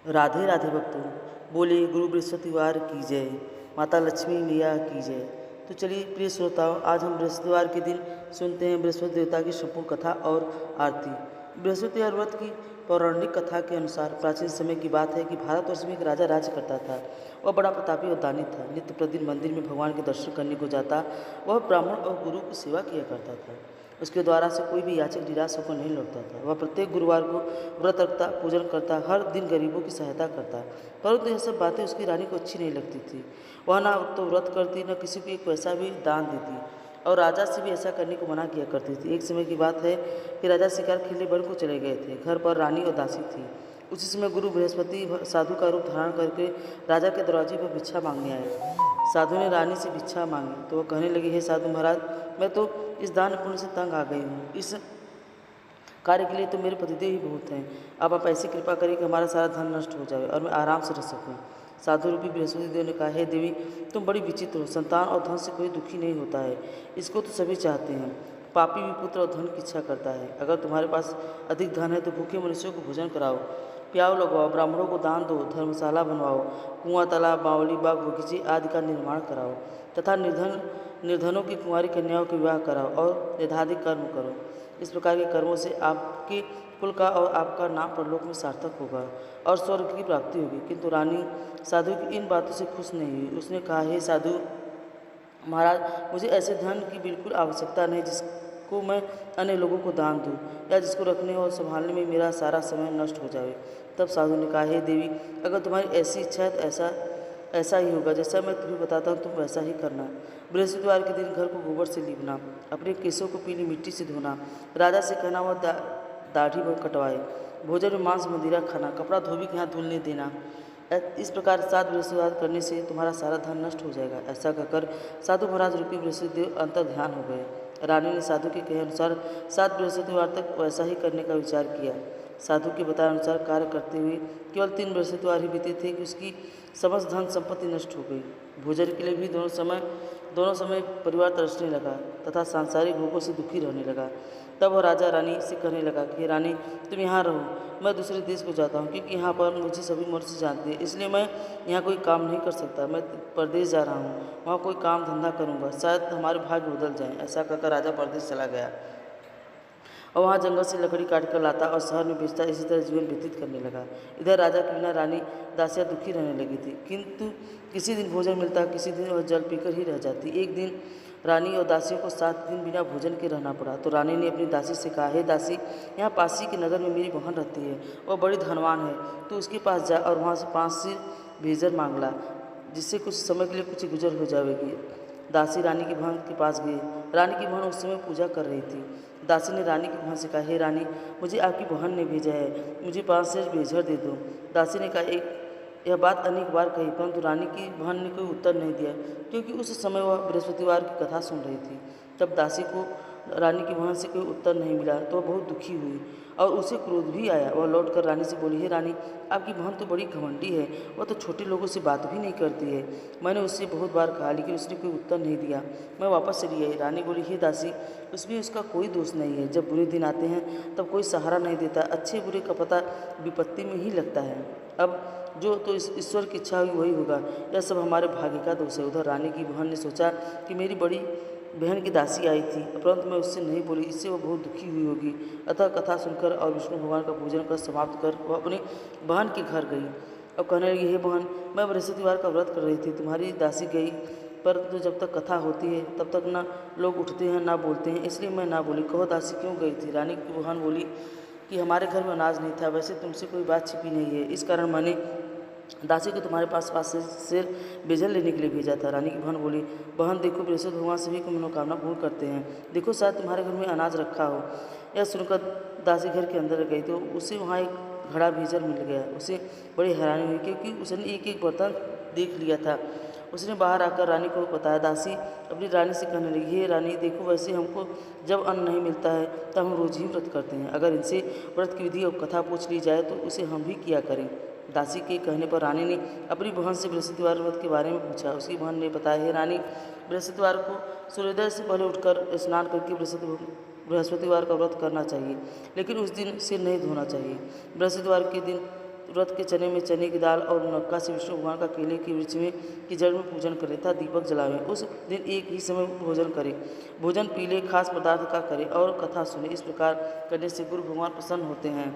राधे राधे भक्तों, बोले गुरु बृहस्पतिवार की जय, माता लक्ष्मी मैया की जय। तो चलिए प्रिय श्रोताओं, आज हम बृहस्पतिवार के दिन सुनते हैं बृहस्पति देवता की संपूर्ण कथा और आरती। बृहस्पतिवार व्रत की पौराणिक कथा के अनुसार प्राचीन समय की बात है कि भारतवर्ष में एक राजा राज्य करता था। वह बड़ा प्रतापी और दानी था। नित्य प्रतिदिन मंदिर में भगवान के दर्शन करने को जाता। वह ब्राह्मण और गुरु की सेवा किया करता था। उसके द्वारा से कोई भी याचक निराश होकर नहीं लौटता था। वह प्रत्येक गुरुवार को व्रत रखता, पूजन करता, हर दिन गरीबों की सहायता करता। परंतु यह सब बातें उसकी रानी को अच्छी नहीं लगती थी। वह ना तो व्रत करती, न किसी को एक पैसा भी दान देती और राजा से भी ऐसा करने को मना किया करती थी। एक समय की बात है कि राजा शिकार खेलने वन को चले गए थे। घर पर रानी और दासी थी। उसी समय गुरु बृहस्पति साधु का रूप धारण करके राजा के दरवाजे पर भिक्षा मांगने आए। साधु ने रानी से भिक्षा मांगी तो वह कहने लगी, हे साधु महाराज, मैं तो इस दान पुण्य से तंग आ गई हूँ। इस कार्य के लिए तो मेरे पतिदेव ही बहुत हैं। अब आप ऐसी कृपा करें कि हमारा सारा धन नष्ट हो जाए और मैं आराम से रह सकूं। साधु रूपी बृहस्पति देव ने कहा, हे देवी, तुम बड़ी विचित्र हो। संतान और धन से कोई दुखी नहीं होता है, इसको तो सभी चाहते हैं। पापी भी पुत्र और धन की इच्छा करता है। अगर तुम्हारे पास अधिक धन है तो भूखे मनुष्यों को भोजन कराओ, प्याव लगवाओ, ब्राह्मणों को दान दो, धर्मशाला बनवाओ, कुआं, तालाब, बावली, बाग, बगीचे आदि का निर्माण कराओ तथा निर्धनों की कुंवारी कन्याओं के विवाह कराओ और निधाधिक कर्म करो। इस प्रकार के कर्मों से आपके कुल का और आपका नाम परलोक में सार्थक होगा और स्वर्ग की प्राप्ति होगी। किंतु रानी साधु की इन बातों से खुश नहीं हुई। उसने कहा, हे साधु महाराज, मुझे ऐसे धन की बिल्कुल आवश्यकता नहीं जिसको मैं अन्य लोगों को दान दूं या जिसको रखने और संभालने में मेरा सारा समय नष्ट हो जाए। तब साधु ने कहा, हे देवी, अगर तुम्हारी ऐसी इच्छा है तो ऐसा ही होगा। जैसा मैं तुम्हें बताता हूँ तुम वैसा ही करना। बृहस्पतिवार के दिन घर को गोबर से लीपना, अपने केसों को पीली मिट्टी से धोना, राजा से कहना वह दाढ़ी पर कटवाए, भोजन में मांस मदिरा खाना, कपड़ा धोबी के यहाँ धुलने देना। इस प्रकार 7 बृहस्पतिवार करने से तुम्हारा सारा धन नष्ट हो जाएगा। ऐसा कहकर साधु महाराज रूपी बृहस्पति देव अंतर ध्यान हो गए। रानी ने साधु के कहे अनुसार 7 बृहस्पतिवार तक वैसा ही करने का विचार किया। साधु के बताए अनुसार कार्य करते हुए केवल 3 बृहस्पतिवार ही बीते थे कि उसकी समस्त धन संपत्ति नष्ट हो गई। भोजन के लिए भी दोनों समय परिवार तरसने लगा तथा सांसारिक भोगों से दुखी रहने लगा। तब वह राजा रानी से कहने लगा कि रानी, तुम यहाँ रहो, मैं दूसरे देश को जाता हूँ, क्योंकि यहाँ पर मुझे सभी मनुष्य जानते हैं, इसलिए मैं यहाँ कोई काम नहीं कर सकता। मैं परदेश जा रहा हूँ, वहाँ कोई काम धंधा करूँगा, शायद हमारे भाग्य बदल जाएँ। ऐसा कहकर राजा परदेश चला गया और वहाँ जंगल से लकड़ी काट कर लाता और शहर में बेचता। इसी तरह जीवन व्यतीत करने लगा। इधर राजा के बिना रानी दासियाँ दुखी रहने लगी थी। किंतु किसी दिन भोजन मिलता, किसी दिन वह जल पीकर ही रह जाती। एक दिन रानी और दासियों को 7 दिन बिना भोजन के रहना पड़ा। तो रानी ने अपनी दासी से कहा, हे दासी, यहाँ पासी के नगर में मेरी बहन रहती है, वह बड़ी धनवान है। तो उसके पास जा और वहाँ से 5 सिर भेजर मांग ला, जिससे कुछ समय के लिए कुछ गुजर हो जाएगी। दासी रानी की बहन के पास गई। रानी की बहन उस समय पूजा कर रही थी। दासी ने रानी की बहन से कहा, हे रानी, मुझे आपकी बहन ने भेजा है, मुझे 5 सेर भेजर दे दो। दासी ने कहा, यह बात अनेक बार कही, परंतु रानी की बहन ने कोई उत्तर नहीं दिया, क्योंकि उस समय वह बृहस्पतिवार की कथा सुन रही थी। तब दासी को रानी की बहन से कोई उत्तर नहीं मिला तो वह बहुत दुखी हुई और उसे क्रोध भी आया। वह लौटकर रानी से बोली, हे रानी, आपकी बहन तो बड़ी घमंडी है, वह तो छोटे लोगों से बात भी नहीं करती है। मैंने उससे बहुत बार कहा, लेकिन उसने कोई उत्तर नहीं दिया। मैं वापस चली आई। रानी बोली, हे दासी, उसमें उसका कोई दोष नहीं है। जब बुरे दिन आते हैं तब कोई सहारा नहीं देता, अच्छे बुरे का पता विपत्ति में ही लगता है। अब जो तो ईश्वर की इच्छा हुई वही होगा, यह सब हमारे भाग्य का दोष है। उधर रानी की बहन ने सोचा कि मेरी बड़ी बहन की दासी आई थी, परंतु मैं उससे नहीं बोली, इससे वह बहुत दुखी हुई होगी। अतः कथा सुनकर और विष्णु भगवान का पूजन कर समाप्त कर वह अपनी बहन के घर गई और कहने लगी, हे बहन, मैं बृहस्पतिवार का व्रत कर रही थी, तुम्हारी दासी गई, परंतु जब तक कथा होती है तब तक ना लोग उठते हैं ना बोलते हैं, इसलिए मैं ना बोली। कहो दासी क्यों गई थी? रानी की बहन बोली कि हमारे घर में अनाज नहीं था, वैसे तुमसे कोई बात छिपी नहीं है, इस कारण मैंने दासी को तुम्हारे पास से बेजल लेने के लिए भेजा था। रानी की बहन बोली, बहन देखो, बृहस्पति भगवान सभी को मनोकामना पूर्ण करते हैं, देखो शायद तुम्हारे घर में अनाज रखा हो। यह सुनकर दासी घर के अंदर गई तो उसे वहाँ एक घड़ा भेजल मिल गया। उसे बड़ी हैरानी हुई, क्योंकि उसने एक एक बर्तन देख लिया था। उसने बाहर आकर रानी को बताया। दासी अपनी रानी से कहने लगी, हे रानी, देखो, वैसे हमको जब अन्न नहीं मिलता है तब हम रोज ही व्रत करते हैं। अगर इनसे व्रत की विधि और कथा पूछ ली जाए तो उसे हम भी किया करें। दासी के कहने पर रानी ने अपनी बहन से बृहस्पतिवार व्रत के बारे में पूछा। उसकी बहन ने बताया, हे रानी, बृहस्पतिवार को सूर्योदय से पहले उठकर स्नान करके बृहस्पतिवार का व्रत करना चाहिए, लेकिन उस दिन सिर नहीं धोना चाहिए। बृहस्पतिवार के दिन व्रत के चने में चने की दाल और नक्का से विष्णु भगवान का केले के वृक्ष में की जड़ में पूजन करे तथा दीपक जलावे। उस दिन एक ही समय भोजन करे, भोजन पीले खास पदार्थ का करे और कथा सुने। इस प्रकार करने से गुरु भगवान प्रसन्न होते हैं,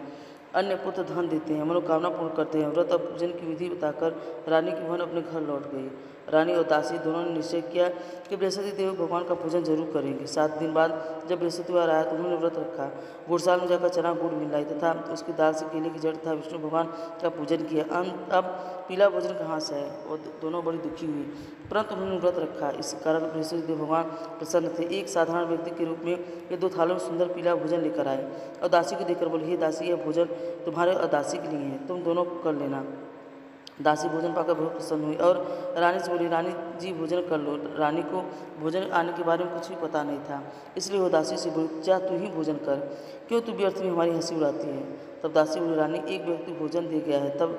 अन्य पुत्र धन देते हैं, मनोकामना पूर्ण करते हैं। व्रत और पूजन की विधि बताकर रानी की बहन अपने घर लौट गई। रानी और दासी दोनों ने निश्चय किया कि बृहस्पति देव भगवान का पूजन जरूर करेंगे। 7 दिन बाद जब बृहस्पतिवार आया तो उन्होंने व्रत रखा, गुड़साल में जाकर चना गुड़ मिलाई तथा उसकी दाल से केले की जड़ तथा विष्णु भगवान का पूजन किया। अब पीला भोजन कहाँ से है? वो दोनों बड़ी दुखी हुई, परंतु उन्होंने व्रत रखा। इस कारण बृहस्पति देव भगवान प्रसन्न थे। एक साधारण व्यक्ति के रूप में ये 2 थालों में सुंदर पीला भोजन लेकर आए और दासी को देकर बोले, हे दासी, यह भोजन तुम्हारे और दासी के लिए है, तुम दोनों कर लेना। दासी भोजन पाकर बहुत प्रसन्न हुई और रानी से बोली, रानी जी भोजन कर लो। रानी को भोजन आने के बारे में कुछ भी पता नहीं था, इसलिए वो दासी से बोली, जा तू ही भोजन कर, क्यों तू व्यर्थ में हमारी हंसी उड़ाती है। तब दासी बोली, रानी एक व्यक्ति भोजन दे गया है। तब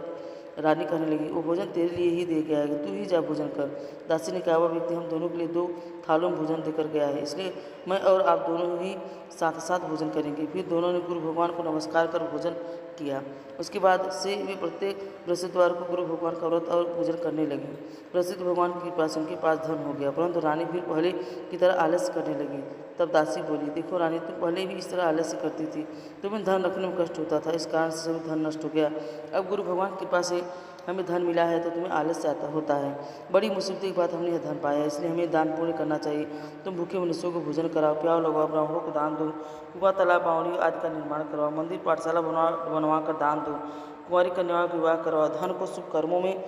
रानी कहने लगी, वो भोजन तेरे लिए ही दे गया है, तू ही जा भोजन कर। दासी ने कहा, वह व्यक्ति हम दोनों के लिए 2 थालों में भोजन देकर गया है, इसलिए मैं और आप दोनों ही साथ साथ भोजन करेंगे। फिर दोनों ने गुरु भगवान को नमस्कार कर भोजन किया। उसके बाद से वे प्रत्येक बृहस्पतिवार को गुरु भगवान का व्रत और पूजन करने लगे। बृहस्पति भगवान की कृपा से उनके पास धन हो गया, परंतु रानी फिर पहले की तरह आलस्य करने लगी। तब दासी बोली, देखो रानी, तुम पहले भी इस तरह आलस्य करती थी, तुम्हें धन रखने में कष्ट होता था, इस कारण से सभी धन नष्ट हो गया। अब गुरु भगवान की कृपा से हमें धन मिला है तो तुम्हें आलस्य आता होता है। बड़ी मुसीबत के बाद हमने यह धन पाया है, इसलिए हमें दान पुण्य करना चाहिए। तुम भूखे मनुष्यों को भोजन कराओ, प्याव लगाओ, ब्राह्मणों को दान दो, कुआं तालाब बावड़ी आदि का निर्माण करवाओ, मंदिर पाठशाला बनवा कर दान दो, कुंवारी कन्याओं का विवाह करवाओ, धन को शुभ कर्मों में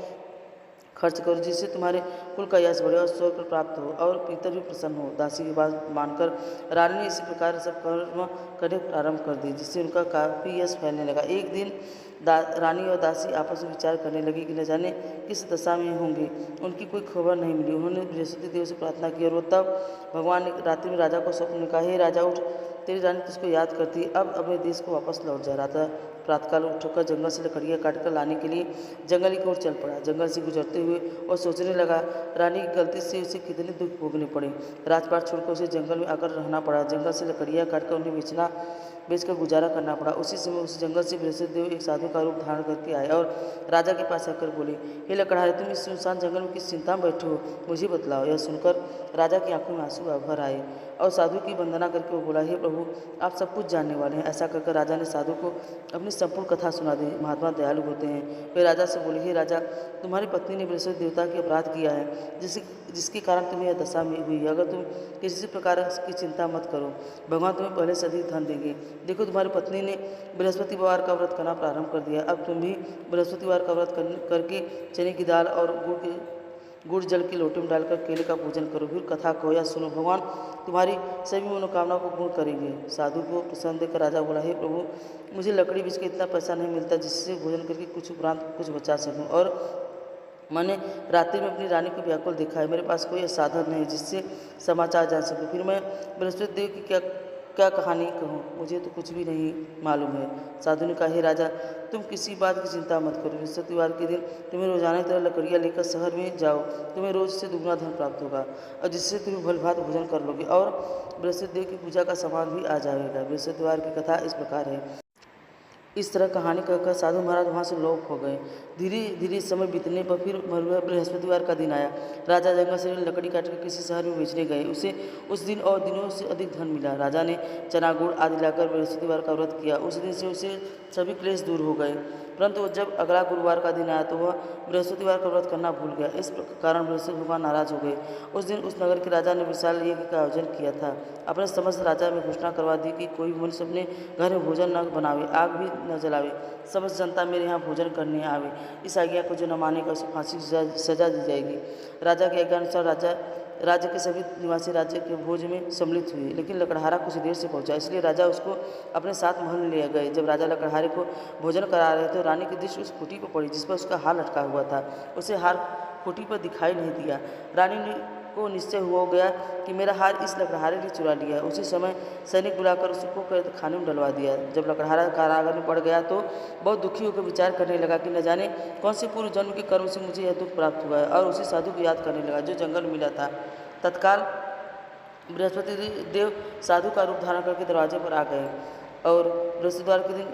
खर्च करो, जिससे तुम्हारे कुल का यश बढ़े और स्वर्ग प्राप्त हो और पितर भी प्रसन्न हो। दासी की बात मानकर रानी ने इसी प्रकार सब कर्म करने प्रारंभ कर दी, जिससे उनका काफ़ी यश फैलने लगा। एक दिन रानी और दासी आपस में विचार करने लगी कि न जाने किस दशा में होंगे, उनकी कोई खबर नहीं मिली। उन्होंने बृहस्पति देव से प्रार्थना की और वो तब भगवान ने रात्रि में राजा को स्वप्न में कहा, हे राजा उठ, तेरी रानी तुझको याद करती है, अब अपने देश को वापस लौट जा। राजा प्रातःकाल उठकर जंगल से लकड़ियाँ काटकर लाने के लिए जंगल की ओर चल पड़ा। जंगल से गुजरते हुए और सोचने लगा, रानी की गलती से उसे कितने दुख भोगने पड़े। राजपाट छोड़कर उसे जंगल में आकर रहना पड़ा। जंगल से लकड़ियाँ काटकर उन्हें बेचकर गुजारा करना पड़ा। उसी समय उस जंगल से बृहस्पति देव एक साधु का रूप धारण करके आए और राजा के पास आकर बोले, हे लकड़हारे, तुम इस सुनसान जंगल में किस चिंता में बैठे हो, मुझे बतलाओ। यह सुनकर राजा की आंखों में आंसू भर आए और साधु की वंदना करके वो बोला, हे प्रभु, आप सब कुछ जानने वाले हैं। ऐसा कहकर राजा ने साधु को अपनी संपूर्ण कथा सुना दी। महात्मा दयालु होते हैं। वे राजा से बोले, हे राजा, तुम्हारी पत्नी ने बृहस्पति देवता के अपराध किया है, जिसके कारण तुम्हें यह दशा में हुई है। अगर तुम किसी प्रकार की चिंता मत करो, भगवान तुम्हें पहले से अधिक धन देंगे। देखो, तुम्हारी पत्नी ने बृहस्पतिवार का व्रत करना प्रारंभ कर दिया। अब तुम भी बृहस्पतिवार का व्रत करके चने की दाल और गुड़ जल के लोटे में डालकर केले का पूजन करो। फिर कथा कहो या सुनो, भगवान तुम्हारी सभी मनोकामनाओं को पूर्ण करेंगे। साधु को प्रसन्न देकर राजा बोला, हे प्रभु, मुझे लकड़ी बेच के इतना पैसा नहीं मिलता जिससे भोजन करके कुछ उपरांत कुछ बचा सकूं, और मैंने रात्रि में अपनी रानी को व्याकुल देखा है। मेरे पास कोई साधन नहीं जिससे समाचार जान सकूं। फिर मैं बृहस्पति देव की क्या कहानी कहूँ, मुझे तो कुछ भी नहीं मालूम है। साधु ने कहा, हे राजा, तुम किसी बात की चिंता मत करो। बृहस्पतिवार के दिन तुम्हें रोजाना की तरह लकड़ियाँ लेकर शहर में जाओ, तुम्हें रोज से दुगना धन प्राप्त होगा और जिससे तुम्हें भल भात भोजन कर लोगे और बृहस्पति देव की पूजा का सामान भी आ जाएगा। बृहस्पतिवार की कथा इस प्रकार है। इस तरह कहानी कहकर साधु महाराज वहाँ से लोप हो गए। धीरे धीरे समय बीतने पर फिर बृहस्पतिवार का दिन आया। राजा जंगल से लकड़ी काटकर किसी शहर में बेचने गए। उसे उस दिन और दिनों से अधिक धन मिला। राजा ने चना गुड़ आदि लाकर बृहस्पतिवार का व्रत किया। उस दिन से उसे सभी क्लेश दूर हो गए, परंतु जब अगला गुरुवार का दिन आया तो वह बृहस्पतिवार का व्रत करना भूल गया। इस कारण बृहस्पति भगवान नाराज हो गए। उस दिन उस नगर के राजा ने विशाल यज्ञ का आयोजन किया था। अपने समस्त राजा में घोषणा करवा दी कि कोई भी मनुष्य अपने घर में भोजन न बनावे, आग भी न जलावे, समस्त जनता मेरे यहाँ भोजन करने आवे। इस आज्ञा को जो न मानेगा उसे फांसी की सजा दी जाएगी। राजा के आज्ञानुसार राज्य के सभी निवासी राज्य के भोज में सम्मिलित हुए, लेकिन लकड़हारा कुछ देर से पहुंचा, इसलिए राजा उसको अपने साथ महल में ले गए। जब राजा लकड़हारे को भोजन करा रहे थे तो रानी की दृष्टि उस खूंटी पर पड़ी जिस पर उसका हार लटका हुआ था। उसे हार खूंटी पर दिखाई नहीं दिया। रानी को निश्चय हो गया कि मेरा हार इस लकड़हारे ने चुरा लिया। उसी समय सैनिक बुलाकर उसको खाने में डलवा दिया। जब लकड़हारा कारागार में पड़ गया तो बहुत दुखी होकर विचार करने लगा कि न जाने कौन से पूर्व जन्म के कर्म से मुझे यह दुख प्राप्त हुआ है, और उसी साधु को याद करने लगा जो जंगल में मिला था। तत्काल बृहस्पति देव साधु का रूप धारण करके दरवाजे पर आ गए और बृहस्पतिवार के दिन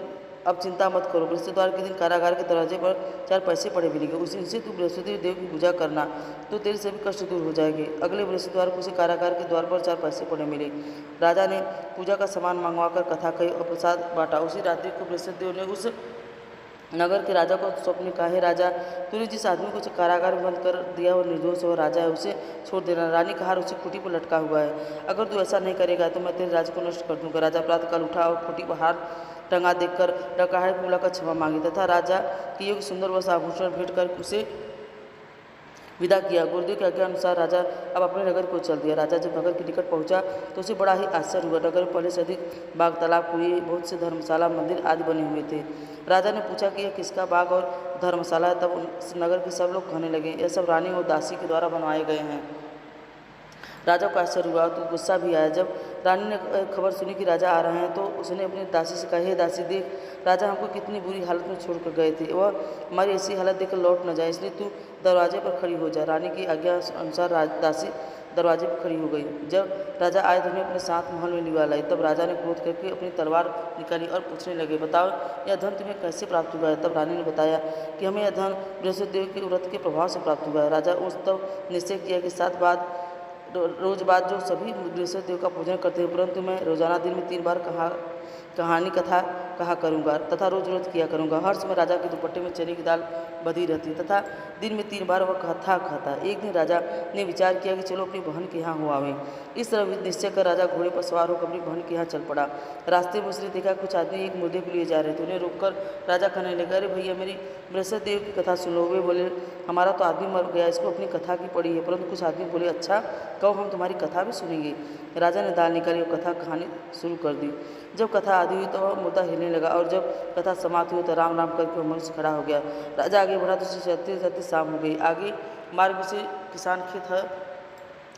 अब चिंता मत करो, बृहस्पतिवार के दिन कारागार के दरवाजे पर 4 पैसे पड़े मिलेंगे, उसी से तू बृहस्पति देव की पूजा करना तो तेरे सभी कष्ट दूर हो जाएंगे। अगले बृहस्पतिवार को उसे कारागार के द्वार पर 4 पैसे पड़े मिले। राजा ने पूजा का सामान मंगवाकर कथा कही और प्रसाद बांटा। उसी रात्रि को बृहस्पति देव ने उस नगर के राजा को स्वप्न कहा, हे राजा, तूने जिस आदमी को कारागार में बंद कर दिया वो निर्दोष और राजा है, उसे छोड़ देना। रानी का हार उसी खूंटी पर लटका हुआ है, अगर तू ऐसा नहीं करेगा तो मैं तेरे राज्य को नष्ट कर दूंगा। राजा प्रातःकाल उठा और खूंटी पर हार टंगा देखकर डकाहट बुलाकर क्षमा मांगी तथा राजा की एक सुंदर वस्त्र आभूषण भेंट कर उसे विदा किया। गुरुदेव के आज्ञा अनुसार राजा अब अपने नगर को चल दिया। राजा जब नगर के निकट पहुंचा तो उसे बड़ा ही आश्चर्य हुआ। नगर में पहले से अधिक बाग, तालाब, कुएं, बहुत से धर्मशाला, मंदिर आदि बने हुए थे। राजा ने पूछा कि यह किसका बाग और धर्मशाला है। तब उस नगर के सब लोग कहने लगे, यह सब रानी और दासी के द्वारा बनवाए गए हैं। राजा को आश्चर्य हुआ तो गुस्सा भी आया। जब रानी ने खबर सुनी कि राजा आ रहे हैं तो उसने अपनी दासी से कहा, हे दासी, देख, राजा हमको कितनी बुरी हालत में छोड़कर गए थे, वह हमारी ऐसी हालत देखकर लौट न जाए, इसलिए तू दरवाजे पर खड़ी हो जा। रानी की आज्ञा अनुसार दासी दरवाजे पर खड़ी हो गई। जब राजा आए तो उन्हें अपने साथ महल में लिवा लाई। तब राजा ने क्रोध करके अपनी तलवार निकाली और पूछने लगे, बताओ यह धन तुम्हें कैसे प्राप्त हुआ है। तब रानी ने बताया कि हमें यह धन बृहस्पति देव के व्रत के प्रभाव से प्राप्त हुआ है। राजा उस तब निश्चय किया कि 7 रोज बाद जो सभी बृहस्पति देव का पूजन करते हैं, परंतु मैं रोजाना दिन में 3 बार कहानी कथा कहा करूँगा तथा रोज रोज किया करूँगा। हर समय राजा के दुपट्टे में चने की दाल बधी रहती तथा दिन में 3 बार वह कथा खाता। एक दिन राजा ने विचार किया कि चलो अपनी बहन के यहाँ हो आवे। इस तरह निश्चय कर राजा घोड़े पर सवार होकर अपनी बहन के यहाँ चल पड़ा। रास्ते में उसने देखा कुछ आदमी एक मुर्दे को लिए जा रहे थे। उन्हें रोककर राजा कहने लगा, अरे भैया, मेरी बृहस्पति देव की कथा सुन लो। वे बोले, हमारा तो आदमी मर गया, इसको अपनी कथा की पड़ी है। परंतु कुछ आदमी बोले, अच्छा कहो, हम तुम्हारी कथा भी सुनेंगे। राजा ने दाल निकाली और कथा कहानी शुरू कर दी। जब कथा आदि हुई तो वह मुर्दा हिलने लगा और जब कथा समाप्त हुई तो राम राम करके वह मनुष्य खड़ा हो गया। राजा आगे बढ़ा तो उसे चलते चलते शाम हो गई। आगे मार्ग से किसान खेत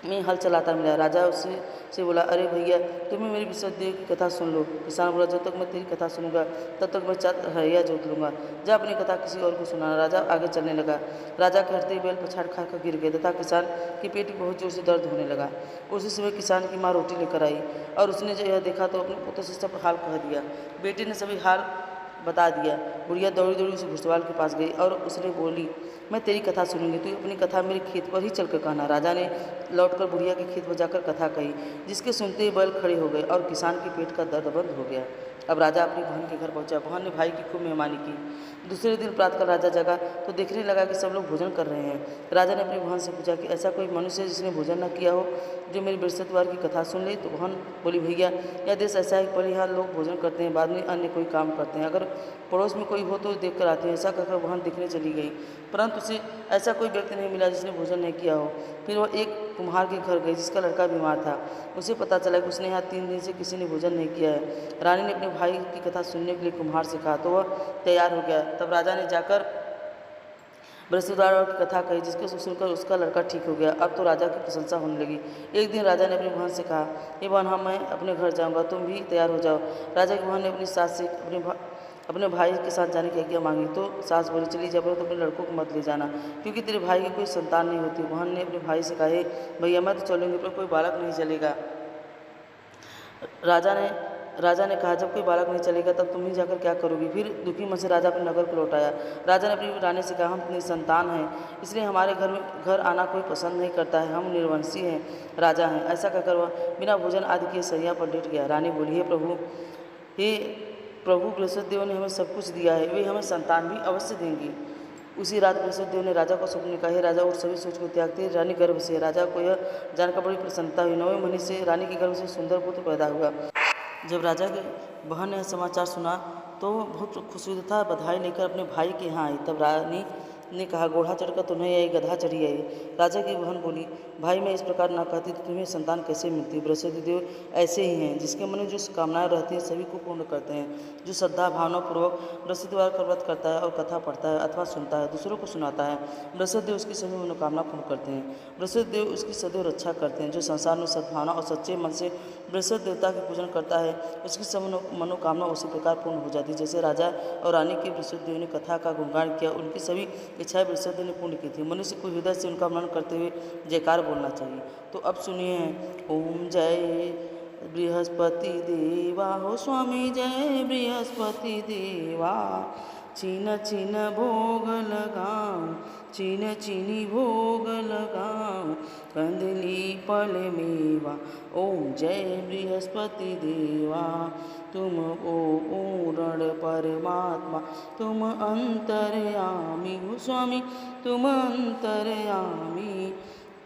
में हल चलाता मिला। राजा उससे बोला, अरे भैया, तुम्हें मेरी बृहस्पति देव की कथा सुन लो। किसान बोला, जब तक मैं तेरी कथा सुनूंगा तब तक मैं 4 हरिया जोत लूँगा, जा अपनी कथा किसी और को सुनाना। राजा आगे चलने लगा। राजा के हटते बैल पछाड़ खाकर गिर गए तथा किसान के पेट में बहुत जोर से दर्द होने लगा। उसी समय किसान की माँ रोटी लेकर आई और उसने जब यह देखा तो अपने पुत्र से सब हाल कह दिया। बेटे ने सभी हाल बता दिया। बुढ़िया दौड़ी दौड़ी उस घुड़सवार के पास गई और उसने बोली, मैं तेरी कथा सुनूंगी, तू अपनी कथा मेरे खेत पर ही चलकर कहना। राजा ने लौटकर बुढ़िया के खेत पर जाकर कथा कही, जिसके सुनते ही बैल खड़े हो गए और किसान के पेट का दर्द बंद हो गया। अब राजा अपनी बहन के घर पहुंचा। बहन ने भाई की खूब मेहमानी की। दूसरे दिन प्रातःकाल राजा जगा तो देखने लगा कि सब लोग भोजन कर रहे हैं। राजा ने अपनी बहन से पूछा कि ऐसा कोई मनुष्य है जिसने भोजन न किया हो, जो मेरी बृहस्पतिवार की कथा सुन ले। तो बहन बोली, भैया, यह देश ऐसा है कि पहले यहाँ लोग भोजन करते हैं, बाद में अन्य कोई काम करते हैं, अगर पड़ोस में कोई हो तो देख कर आते हैं। ऐसा कहकर बहन देखने चली गई, परंतु उसे ऐसा कोई व्यक्ति नहीं मिला जिसने भोजन नहीं किया हो। फिर वह एक कुम्हार के घर गई जिसका लड़का बीमार था। उसे पता चला कि उसने यहाँ 3 दिन से किसी ने भोजन नहीं किया है। रानी ने अपने भाई की कथा सुनने के लिए कुम्हार से कहा तो वह तैयार हो गया। तब राजा ने जाकर बृहस्पतिवार की कथा कही, जिसको सुनकर उसका लड़का ठीक हो गया। अब तो राजा की प्रशंसा होने लगी। एक दिन राजा ने अपनी बहन से कहा, ये बहन, हाँ, मैं अपने घर जाऊँगा, तुम भी तैयार हो जाओ। राजा की बहन ने अपनी सास से अपने भाई के साथ जाने की आज्ञा मांगी तो सास बोली, चली जा, तो अपने लड़कों को मत ले जाना, क्योंकि तेरे भाई की कोई संतान नहीं होती। बहन ने अपने भाई से कहा, भैया, मैं तो चलूँगी, पर कोई बालक नहीं चलेगा। राजा ने कहा, जब कोई बालक नहीं चलेगा तब तुम ही जाकर क्या करोगी। फिर दुखी मन से राजा अपने नगर को लौट आया। राजा ने अपनी रानी से कहा, हम अपनी संतान हैं, इसलिए हमारे घर आना कोई पसंद नहीं करता है, हम निर्वंशी हैं, राजा हैं। ऐसा कहकर वह बिना भोजन आदि के सैया पर लेट गया। रानी बोली, हे प्रभु, बृहस्पति देव ने हमें सब कुछ दिया है, वे हमें संतान भी अवश्य देंगे। उसी रात बृहस्पति देव ने राजा को स्वप्न में कहा, राजा, उठ, सभी सोच को त्यागते रानी गर्भ से। राजा को यह जानकर बड़ी प्रसन्नता हुई। 9वें महीने से रानी के गर्भ से सुंदर पुत्र पैदा हुआ। जब राजा की बहन ने समाचार सुना तो वह बहुत खुश हुई तथा बधाई लेकर अपने भाई के यहाँ आई। तब रानी ने कहा, घोड़ा चढ़कर तो नहीं आई, गधा चढ़ी आई। राजा की बहन बोली, भाई, मैं इस प्रकार ना कहती तो तुम्हें संतान कैसे मिलती। बृहस्पति देव ऐसे ही हैं, जिसके मन में जो कामनाएं रहती हैं सभी को पूर्ण करते हैं। जो श्रद्धा भावना पूर्वक बृहस्पतिवार का व्रत करता है और कथा पढ़ता है अथवा सुनता है, दूसरों को सुनाता है, बृहस्पति देव उसकी सभी मनोकामना पूर्ण करते हैं। बृहस्पति देव उसकी सदैव रक्षा करते हैं। जो संसार में सद्भावना और सच्चे मन से बृहस्पति देवता की पूजन करता है, उसकी सब मनोकामना उसी प्रकार पूर्ण हो जाती है जैसे राजा और रानी की बृहस्पति देव ने कथा का गुणगान किया, उनकी सभी इच्छाएं बृहस्पति देव ने पूर्ण की थी। मनुष्य को हृदय से उनका मनन करते हुए जयकार बोलना चाहिए। तो अब सुनिए, ओम जय बृहस्पति देवा हो स्वामी जय बृहस्पति देवा। छीन छीन भोग लगाऊं, छीन छीनी भोग लगाऊं, कंदली फल मेवा। ओम जय बृहस्पति देवा। तुम ओ पूर्ण परमात्मा, तुम अंतर्यामी हो स्वामी, तुम अंतर्यामी।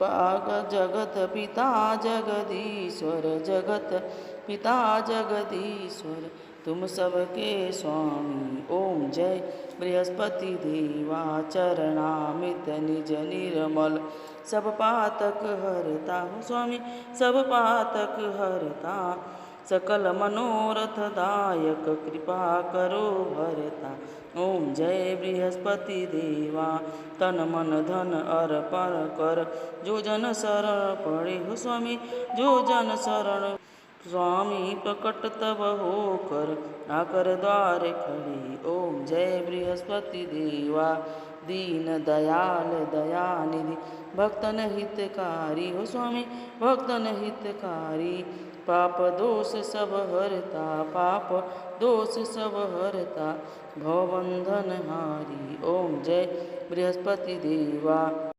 पाक जगत पिता जगदीश्वर, जगत पिता जगदीश्वर, तुम सबके स्वामी। ओम जय बृहस्पति देवा। चरणामित निज निर्मल, सब पातक हरता हो स्वामी, सब पातक हरता। सकल मनोरथ दायक, कृपा करो भरता। ओम जय बृहस्पति देवा। तन मन धन अर्पण कर, जो जन शरण पड़े हो स्वामी, जो जन शरण स्वामी प्रकट तब होकर, आकर द्वार खड़े। ओम जय बृहस्पति देवा। दीन दयाल दयानिधि, भक्तन हितकारी हो स्वामी, भक्तन हितकारी। पाप दोष सब हरता, पाप दोष सब हरता, भवबंधन हारी। ओम जय बृहस्पति देवा।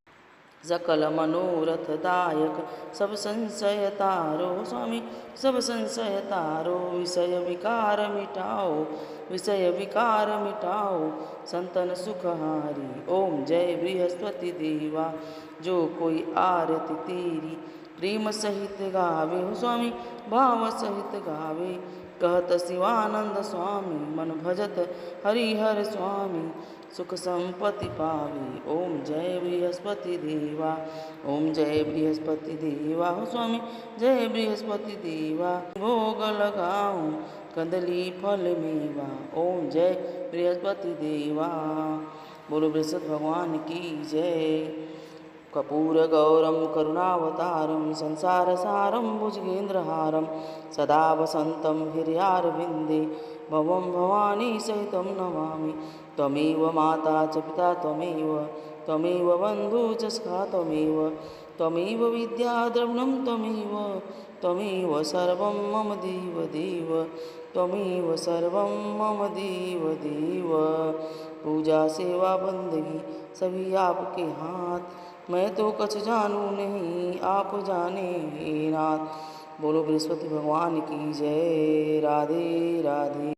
सकल मनोरथ दायक, सब संशय तारो स्वामी, सब संशय तारो। विषय विकार मिटाओ, विषय विकार मिटाओ, संतन सुखहारी। ओम जय बृहस्पति देवा। जो कोई आरती तेरी प्रेम सहित गावे हो स्वामी, भाव सहित गावे। कहत शिवानंद स्वामी, मन भजत हरिहर स्वामी, सुख संपत्ति पावे। ओम जय बृहस्पति देवा। ओम जय बृहस्पति देवा हो स्वामी, जय बृहस्पति देवा। भोग लगाऊं, कंदली फल मेवा। ओम जय बृहस्पति देवा। बोलो बृहस्पति भगवान की जय। कपूर गौरम करुणावतारम, संसार सारम भुजगेन्द्रहारम, सदा वसंतं हृदयारविंदे, भवं भवानी सहितं नमामि। त्वमेव माता च पिता त्वमेव, त्वमेव बन्धु च सखा त्वमेव, त्वमेव विद्या द्रविणं त्वमेव, त्वमेव सर्वं मम देव देव, त्वमेव सर्वं मम देव देव। पूजा सेवा बंदगी सभी आपके हाथ, मैं तो कुछ जानू नहीं आप जाने हे नाथ। बोलो बृहस्पति भगवान की जय। राधे राधे।